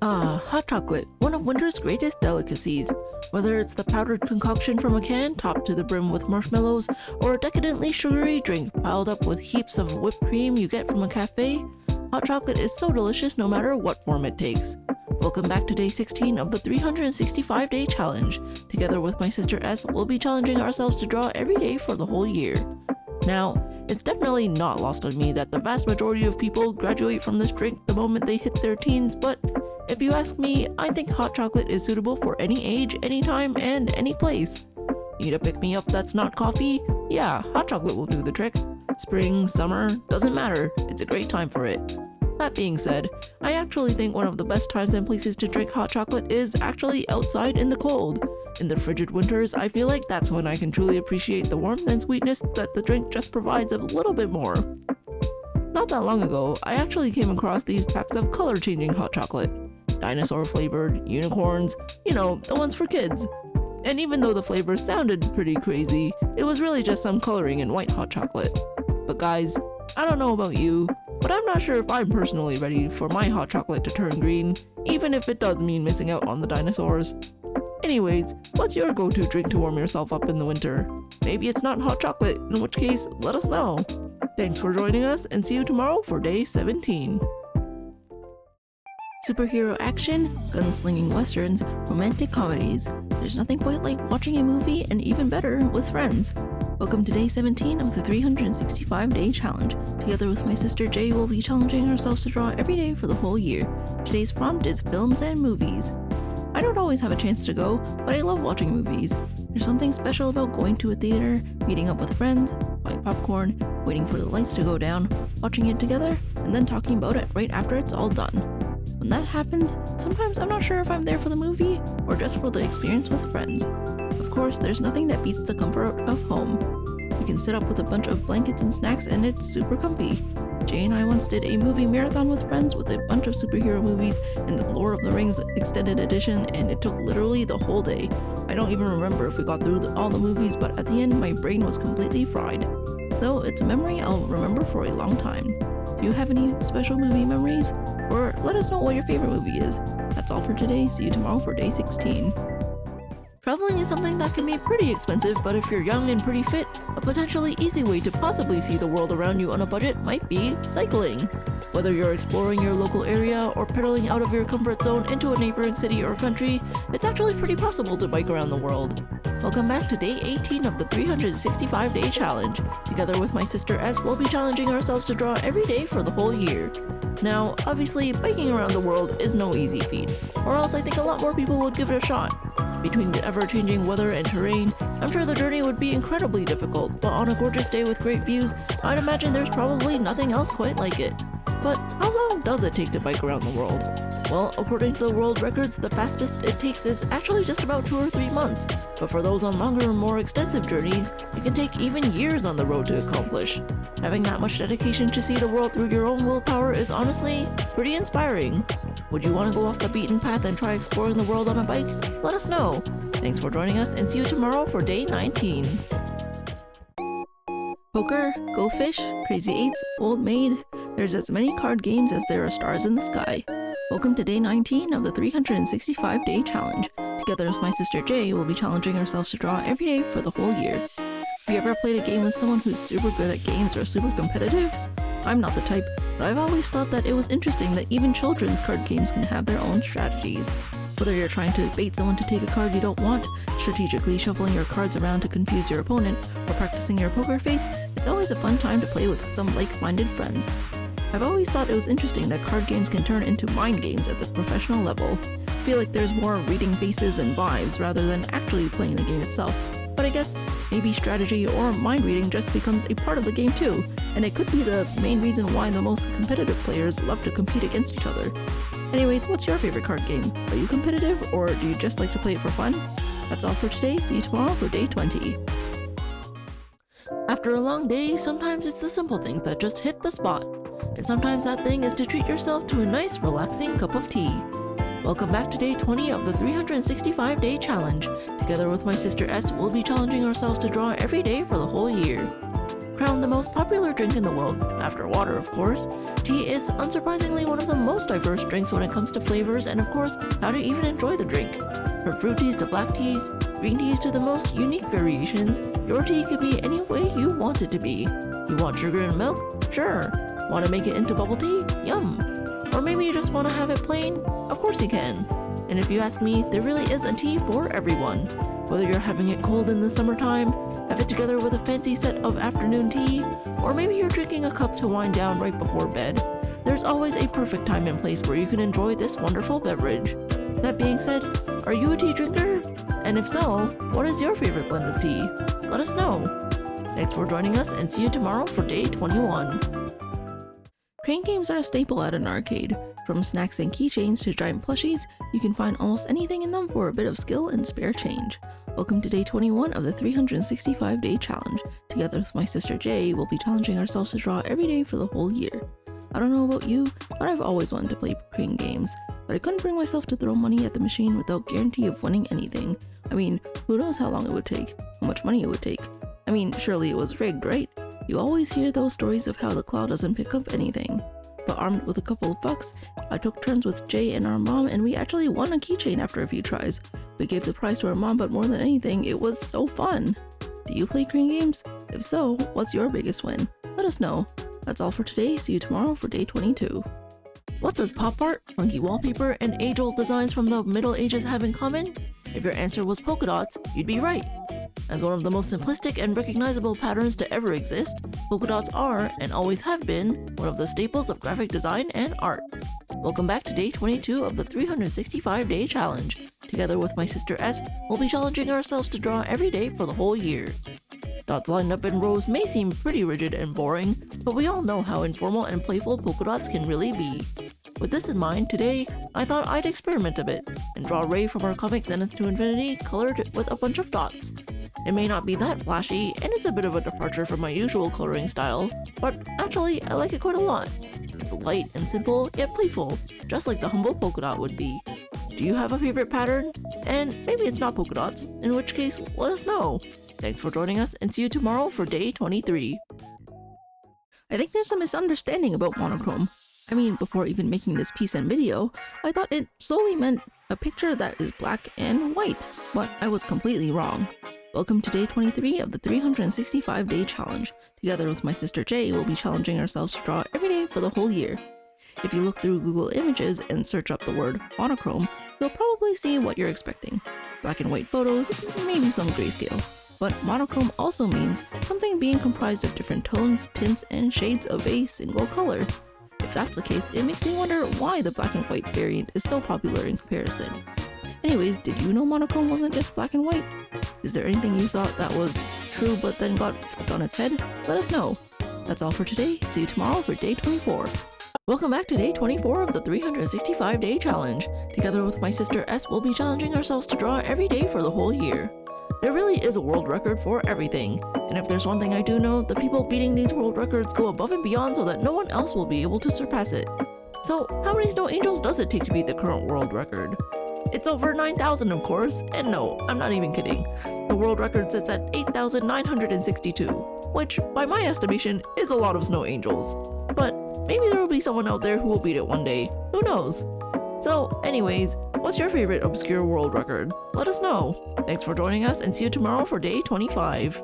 Ah, hot chocolate, one of winter's greatest delicacies. Whether it's the powdered concoction from a can topped to the brim with marshmallows, or a decadently sugary drink piled up with heaps of whipped cream you get from a cafe, hot chocolate is so delicious no matter what form it takes. Welcome back to day 16 of the 365-day challenge. Together with my sister S, we'll be challenging ourselves to draw every day for the whole year. Now, it's definitely not lost on me that the vast majority of people graduate from this drink the moment they hit their teens, but if you ask me, I think hot chocolate is suitable for any age, any time, and any place. Need a pick-me-up that's not coffee? Yeah, hot chocolate will do the trick. Spring, summer, doesn't matter, it's a great time for it. That being said, I actually think one of the best times and places to drink hot chocolate is actually outside in the cold. In the frigid winters, I feel like that's when I can truly appreciate the warmth and sweetness that the drink just provides a little bit more. Not that long ago, I actually came across these packs of color-changing hot chocolate. Dinosaur-flavored, unicorns, you know, the ones for kids. And even though the flavor sounded pretty crazy, it was really just some coloring in white hot chocolate. But guys, I don't know about you, but I'm not sure if I'm personally ready for my hot chocolate to turn green, even if it does mean missing out on the dinosaurs. Anyways, what's your go-to drink to warm yourself up in the winter? Maybe it's not hot chocolate, in which case, let us know. Thanks for joining us, and see you tomorrow for day 17. Superhero action, gunslinging westerns, romantic comedies. There's nothing quite like watching a movie, and even better, with friends. Welcome to day 17 of the 365-day challenge. Together with my sister Jay, we'll be challenging ourselves to draw every day for the whole year. Today's prompt is films and movies. I don't always have a chance to go, but I love watching movies. There's something special about going to a theater, meeting up with friends, buying popcorn, waiting for the lights to go down, watching it together, and then talking about it right after it's all done. When that happens, sometimes I'm not sure if I'm there for the movie or just for the experience with friends. Of course, there's nothing that beats the comfort of home. You can sit up with a bunch of blankets and snacks and it's super comfy. Jay and I once did a movie marathon with friends with a bunch of superhero movies and the Lord of the Rings extended edition, and it took literally the whole day. I don't even remember if we got through all the movies, but at the end my brain was completely fried. Though it's a memory I'll remember for a long time. Do you have any special movie memories? Or let us know what your favorite movie is. That's all for today. See you tomorrow for day 16. Traveling is something that can be pretty expensive, but if you're young and pretty fit, a potentially easy way to possibly see the world around you on a budget might be cycling. Whether you're exploring your local area or pedaling out of your comfort zone into a neighboring city or country, it's actually pretty possible to bike around the world. Welcome back to day 18 of the 365-day challenge. Together with my sister S, we'll be challenging ourselves to draw every day for the whole year. Now, obviously, biking around the world is no easy feat, or else I think a lot more people would give it a shot. Between the ever-changing weather and terrain, I'm sure the journey would be incredibly difficult, but on a gorgeous day with great views, I'd imagine there's probably nothing else quite like it. But how long does it take to bike around the world? Well, according to the world records, the fastest it takes is actually just about 2 or 3 months. But for those on longer and more extensive journeys, it can take even years on the road to accomplish. Having that much dedication to see the world through your own willpower is honestly pretty inspiring. Would you want to go off the beaten path and try exploring the world on a bike? Let us know. Thanks for joining us, and see you tomorrow for day 19. Poker, Go Fish, Crazy Eights, Old Maid. There's as many card games as there are stars in the sky. Welcome to day 19 of the 365-day challenge. Together with my sister Jay, we'll be challenging ourselves to draw every day for the whole year. Have you ever played a game with someone who's super good at games or super competitive? I'm not the type, but I've always thought that it was interesting that even children's card games can have their own strategies. Whether you're trying to bait someone to take a card you don't want, strategically shuffling your cards around to confuse your opponent, or practicing your poker face, it's always a fun time to play with some like-minded friends. I've always thought it was interesting that card games can turn into mind games at the professional level. I feel like there's more reading faces and vibes rather than actually playing the game itself. But I guess maybe strategy or mind reading just becomes a part of the game too, and it could be the main reason why the most competitive players love to compete against each other. Anyways, what's your favorite card game? Are you competitive, or do you just like to play it for fun? That's all for today. See you tomorrow for day 20. After a long day, sometimes it's the simple things that just hit the spot. And sometimes that thing is to treat yourself to a nice, relaxing cup of tea. Welcome back to day 20 of the 365-day challenge. Together with my sister S, we'll be challenging ourselves to draw every day for the whole year. Crowned the most popular drink in the world, after water of course, tea is unsurprisingly one of the most diverse drinks when it comes to flavors and of course, how to even enjoy the drink. From fruit teas to black teas, green teas to the most unique variations, your tea could be any way you want it to be. You want sugar and milk? Sure. Want to make it into bubble tea? Yum. Or maybe you just want to have it plain? Of course you can. And if you ask me, there really is a tea for everyone. Whether you're having it cold in the summertime, have it together with a fancy set of afternoon tea, or maybe you're drinking a cup to wind down right before bed, there's always a perfect time and place where you can enjoy this wonderful beverage. That being said, are you a tea drinker? And if so, what is your favorite blend of tea? Let us know. Thanks for joining us and see you tomorrow for day 21. Crane games are a staple at an arcade. From snacks and keychains to giant plushies, you can find almost anything in them for a bit of skill and spare change. Welcome to day 21 of the 365-day challenge. Together with my sister Jay, we'll be challenging ourselves to draw every day for the whole year. I don't know about you, but I've always wanted to play crane games, but I couldn't bring myself to throw money at the machine without guarantee of winning anything. I mean, who knows how long it would take, how much money it would take. I mean, surely it was rigged, right? You always hear those stories of how the cloud doesn't pick up anything. But armed with a couple of bucks, I took turns with Jay and our mom and we actually won a keychain after a few tries. We gave the prize to our mom, but more than anything, it was so fun. Do you play crane games? If so, what's your biggest win? Let us know. That's all for today. See you tomorrow for day 22. What does pop art, funky wallpaper, and age-old designs from the Middle Ages have in common? If your answer was polka dots, you'd be right. As one of the most simplistic and recognizable patterns to ever exist, polka dots are, and always have been, one of the staples of graphic design and art. Welcome back to day 22 of the 365-day challenge. Together with my sister S, we'll be challenging ourselves to draw every day for the whole year. Dots lined up in rows may seem pretty rigid and boring, but we all know how informal and playful polka dots can really be. With this in mind, today, I thought I'd experiment a bit and draw Ray from our comic Zenith and Infinity colored with a bunch of dots. It may not be that flashy, and it's a bit of a departure from my usual coloring style, but actually, I like it quite a lot. It's light and simple, yet playful, just like the humble polka dot would be. Do you have a favorite pattern? And maybe it's not polka dots, in which case, let us know. Thanks for joining us, and see you tomorrow for day 23. I think there's a misunderstanding about monochrome. I mean, before even making this piece and video, I thought it solely meant a picture that is black and white, but I was completely wrong. Welcome to day 23 of the 365-day challenge. Together with my sister Jay, we'll be challenging ourselves to draw every day for the whole year. If you look through Google Images and search up the word monochrome, you'll probably see what you're expecting. Black and white photos, maybe some grayscale. But monochrome also means something being comprised of different tones, tints, and shades of a single color. If that's the case, it makes me wonder why the black and white variant is so popular in comparison. Anyways, did you know monochrome wasn't just black and white? Is there anything you thought that was true but then got flipped on its head? Let us know. That's all for today. See you tomorrow for day 24. Welcome back to day 24 of the 365-day challenge. Together with my sister S, we'll be challenging ourselves to draw every day for the whole year. There really is a world record for everything, and if there's one thing I do know, the people beating these world records go above and beyond so that no one else will be able to surpass it. So, how many snow angels does it take to beat the current world record? It's over 9,000 of course, and no, I'm not even kidding. The world record sits at 8,962, which, by my estimation, is a lot of snow angels. But maybe there will be someone out there who will beat it one day, who knows? So, anyways, what's your favorite obscure world record? Let us know. Thanks for joining us and see you tomorrow for day 25.